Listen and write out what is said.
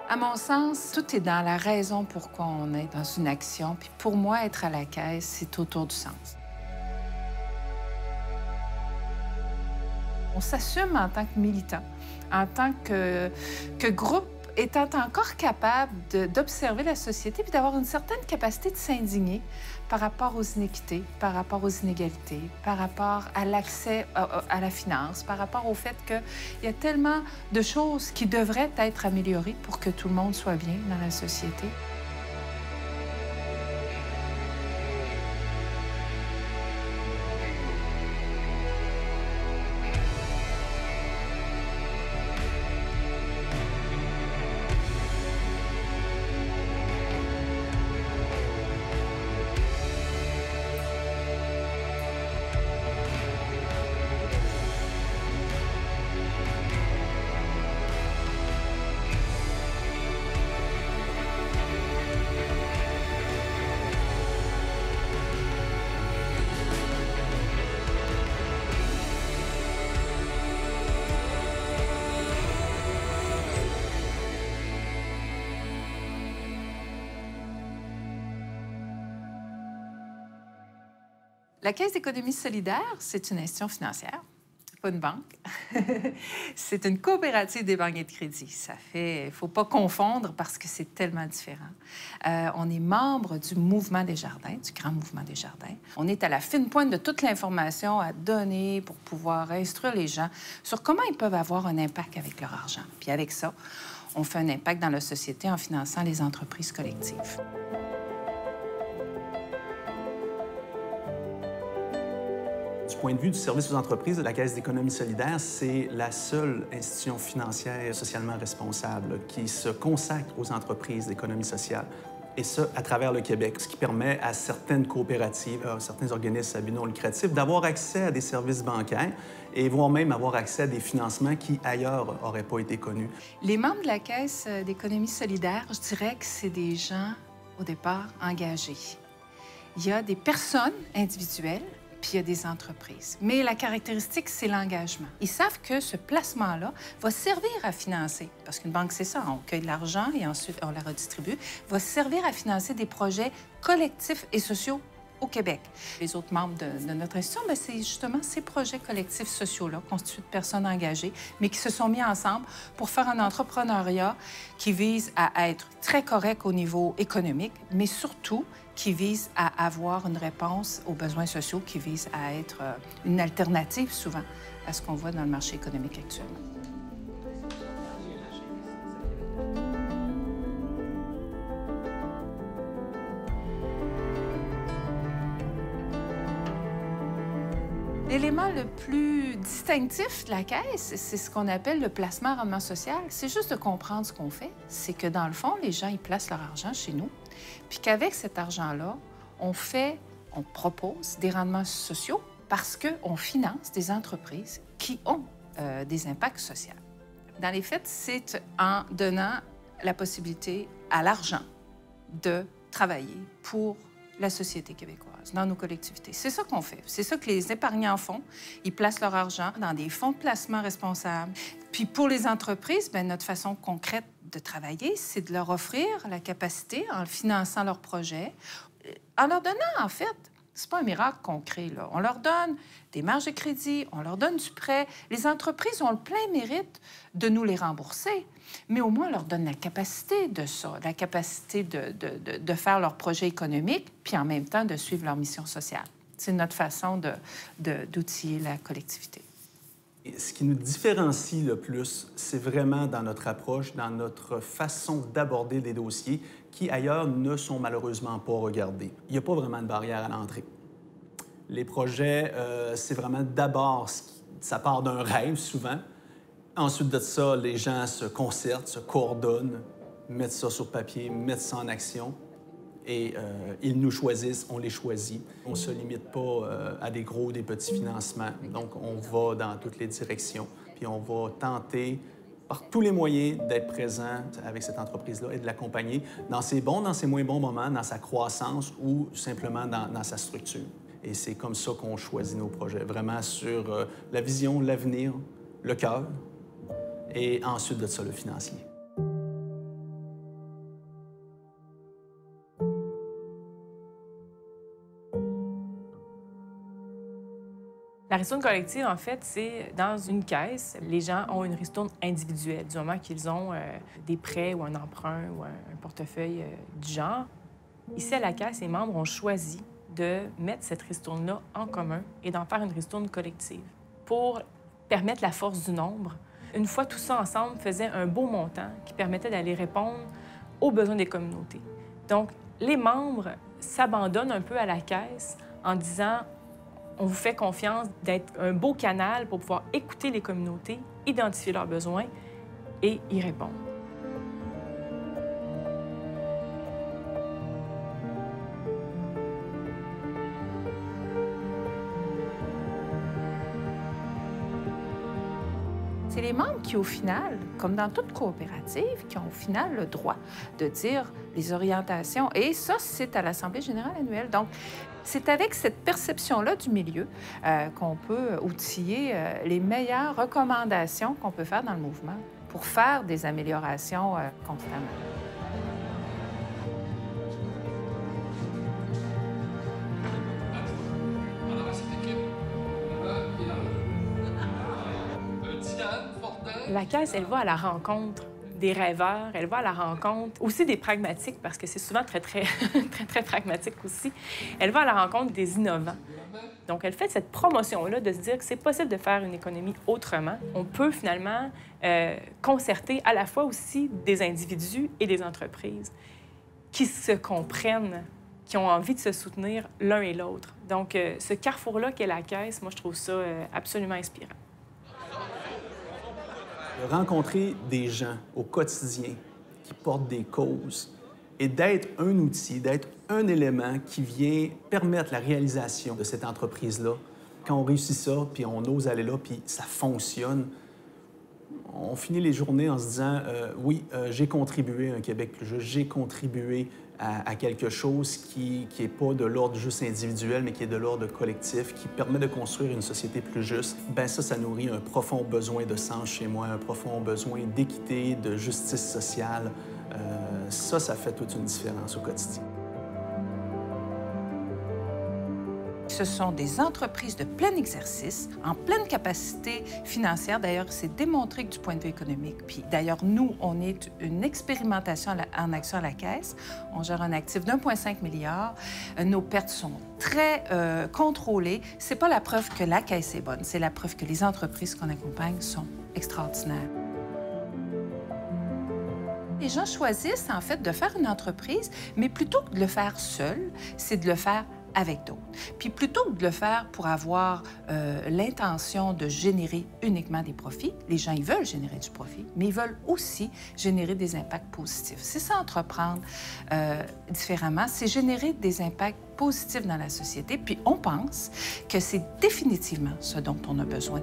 À mon sens, tout est dans la raison pourquoi on est dans une action. Puis pour moi, être à la caisse, c'est autour du sens. On s'assume en tant que militant, en tant que groupe étant encore capable d'observer la société puis d'avoir une certaine capacité de s'indigner par rapport aux inéquités, par rapport aux inégalités, par rapport à l'accès à la finance, par rapport au fait qu'il y a tellement de choses qui devraient être améliorées pour que tout le monde soit bien dans la société. La Caisse d'économie solidaire, c'est une institution financière, pas une banque. C'est une coopérative d'épargne et de crédit. Il ne faut pas confondre parce que c'est tellement différent. On est membre du Mouvement Desjardins, du Grand Mouvement Desjardins. On est à la fine pointe de toute l'information à donner pour pouvoir instruire les gens sur comment ils peuvent avoir un impact avec leur argent. Puis avec ça, on fait un impact dans la société en finançant les entreprises collectives. Du point de vue du service aux entreprises, la Caisse d'économie solidaire, c'est la seule institution financière socialement responsable qui se consacre aux entreprises d'économie sociale, et ce, à travers le Québec, ce qui permet à certaines coopératives, à certains organismes à but non lucratif, d'avoir accès à des services bancaires et voire même avoir accès à des financements qui, ailleurs, n'auraient pas été connus. Les membres de la Caisse d'économie solidaire, je dirais que c'est des gens, au départ, engagés. Il y a des personnes individuelles, puis il y a des entreprises. Mais la caractéristique, c'est l'engagement. Ils savent que ce placement-là va servir à financer, parce qu'une banque, c'est ça, on cueille de l'argent et ensuite on la redistribue, va servir à financer des projets collectifs et sociaux au Québec. Les autres membres de notre institution, c'est justement ces projets collectifs sociaux-là, constitués de personnes engagées, mais qui se sont mis ensemble pour faire un entrepreneuriat qui vise à être très correct au niveau économique, mais surtout qui vise à avoir une réponse aux besoins sociaux, qui vise à être une alternative souvent à ce qu'on voit dans le marché économique actuellement. L'élément le plus distinctif de la Caisse, c'est ce qu'on appelle le placement à rendement social. C'est juste de comprendre ce qu'on fait. C'est que, dans le fond, les gens, ils placent leur argent chez nous, puis qu'avec cet argent-là, on propose des rendements sociaux parce qu'on finance des entreprises qui ont des impacts sociaux. Dans les faits, c'est en donnant la possibilité à l'argent de travailler pour la société québécoise, dans nos collectivités. C'est ça qu'on fait. C'est ça que les épargnants font. Ils placent leur argent dans des fonds de placement responsables. Puis pour les entreprises, notre façon concrète de travailler, c'est de leur offrir la capacité, en finançant leurs projets, en leur donnant, en fait, c'est pas un miracle qu'on crée, là. On leur donne des marges de crédit, on leur donne du prêt. Les entreprises ont le plein mérite de nous les rembourser, mais au moins on leur donne la capacité de ça, la capacité de faire leur projet économique, puis en même temps de suivre leur mission sociale. C'est notre façon d'outiller la collectivité. Et ce qui nous différencie le plus, c'est vraiment dans notre approche, dans notre façon d'aborder des dossiers qui, ailleurs, ne sont malheureusement pas regardés. Il n'y a pas vraiment de barrière à l'entrée. Les projets, c'est vraiment d'abord, ça part d'un rêve souvent. Ensuite de ça, les gens se concertent, se coordonnent, mettent ça sur papier, mettent ça en action. Et ils nous choisissent, on les choisit. On ne se limite pas à des gros ou des petits financements. Donc, on va dans toutes les directions. Puis on va tenter, par tous les moyens, d'être présent avec cette entreprise-là et de l'accompagner dans ses bons, dans ses moins bons moments, dans sa croissance ou simplement dans sa structure. Et c'est comme ça qu'on choisit nos projets, vraiment sur la vision, l'avenir, le cœur, et ensuite de ça, le financier. La ristourne collective, en fait, c'est dans une caisse. Les gens ont une ristourne individuelle du moment qu'ils ont des prêts ou un emprunt ou un portefeuille du genre. Ici, à la caisse, les membres ont choisi de mettre cette ristourne-là en commun et d'en faire une ristourne collective pour permettre la force du nombre. Une fois tout ça ensemble faisait un beau montant qui permettait d'aller répondre aux besoins des communautés. Donc, les membres s'abandonnent un peu à la caisse en disant on vous fait confiance d'être un beau canal pour pouvoir écouter les communautés, identifier leurs besoins et y répondre. C'est les membres qui, au final, comme dans toute coopérative, qui ont au final le droit de dire les orientations. Et ça, c'est à l'Assemblée générale annuelle. Donc, c'est avec cette perception-là du milieu qu'on peut outiller les meilleures recommandations qu'on peut faire dans le mouvement pour faire des améliorations constamment. La caisse, elle va à la rencontre des rêveurs, elle va à la rencontre aussi des pragmatiques, parce que c'est souvent très pragmatique aussi. Elle va à la rencontre des innovants. Donc, elle fait cette promotion-là de se dire que c'est possible de faire une économie autrement. On peut finalement concerter à la fois aussi des individus et des entreprises qui se comprennent, qui ont envie de se soutenir l'un et l'autre. Donc, ce carrefour-là qu'est la caisse, moi, je trouve ça absolument inspirant. De rencontrer des gens au quotidien qui portent des causes et d'être un outil, d'être un élément qui vient permettre la réalisation de cette entreprise-là. Quand on réussit ça, puis on ose aller là, puis ça fonctionne, on finit les journées en se disant oui, j'ai contribué à un Québec plus juste, j'ai contribué à quelque chose qui n'est pas de l'ordre juste individuel, mais qui est de l'ordre collectif, qui permet de construire une société plus juste. Bien ça nourrit un profond besoin de sens chez moi, un profond besoin d'équité, de justice sociale. Ça fait toute une différence au quotidien. Ce sont des entreprises de plein exercice, en pleine capacité financière. D'ailleurs, c'est démontré que du point de vue économique. Puis d'ailleurs, nous, on est une expérimentation en action à la Caisse. On gère un actif d'1,5 milliard. Nos pertes sont très contrôlées. C'est pas la preuve que la Caisse est bonne, c'est la preuve que les entreprises qu'on accompagne sont extraordinaires. Les gens choisissent, en fait, de faire une entreprise, mais plutôt que de le faire seul, c'est de le faire avec d'autres. Puis plutôt que de le faire pour avoir l'intention de générer uniquement des profits, les gens, ils veulent générer du profit, mais ils veulent aussi générer des impacts positifs. C'est ça, entreprendre différemment, c'est générer des impacts positifs dans la société, puis on pense que c'est définitivement ce dont on a besoin.